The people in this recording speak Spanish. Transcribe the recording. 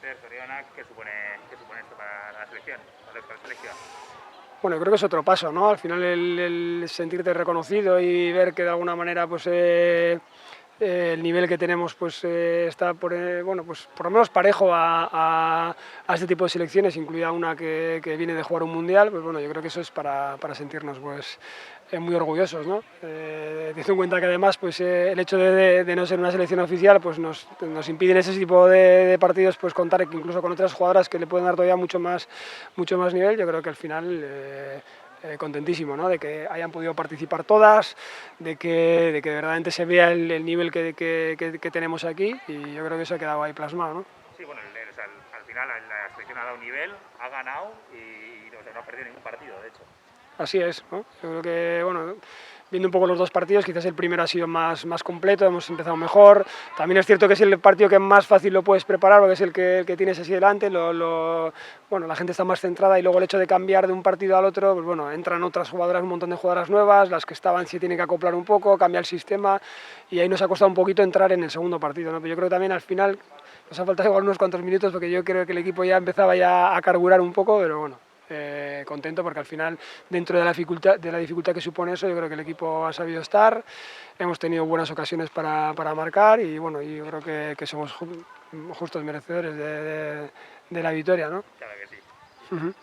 míster Zorionak, ¿qué supone esto para la selección, para la selección? Bueno, creo que es otro paso, ¿no? Al final el sentirte reconocido y ver que de alguna manera pues, el nivel que tenemos pues, está bueno, pues, por lo menos parejo a este tipo de selecciones, incluida una que viene de jugar un mundial, pues bueno, yo creo que eso es para sentirnos pues, muy orgullosos, ¿no? Teniendo en cuenta que además pues, el hecho de no ser una selección oficial pues, nos impide en ese tipo de partidos pues, contar incluso con otras jugadoras que le pueden dar todavía mucho más nivel. Yo creo que al final contentísimo, ¿no? De que hayan podido participar todas, de que verdaderamente se vea el nivel que tenemos aquí, y yo creo que eso ha quedado ahí plasmado, ¿no? Sí, bueno, o sea, al final la selección ha dado nivel, ha ganado y o sea, no ha perdido ningún partido, de hecho. Así es, ¿no? Yo creo que, bueno, viendo un poco los dos partidos, quizás el primero ha sido más completo, hemos empezado mejor. También es cierto que es el partido que más fácil lo puedes preparar, porque es el que tienes así delante, bueno, la gente está más centrada, y luego el hecho de cambiar de un partido al otro, pues bueno, entran otras jugadoras, un montón de jugadoras nuevas, las que estaban se tienen que acoplar un poco, cambia el sistema, y ahí nos ha costado un poquito entrar en el segundo partido, ¿no? Pero yo creo que también al final nos ha faltado igual unos cuantos minutos, porque yo creo que el equipo ya empezaba ya a carburar un poco, pero bueno. Contento porque al final, dentro de la dificultad que supone eso, yo creo que el equipo ha sabido estar, hemos tenido buenas ocasiones para marcar, y bueno, yo creo que somos justos merecedores de la victoria, ¿no? Claro que sí.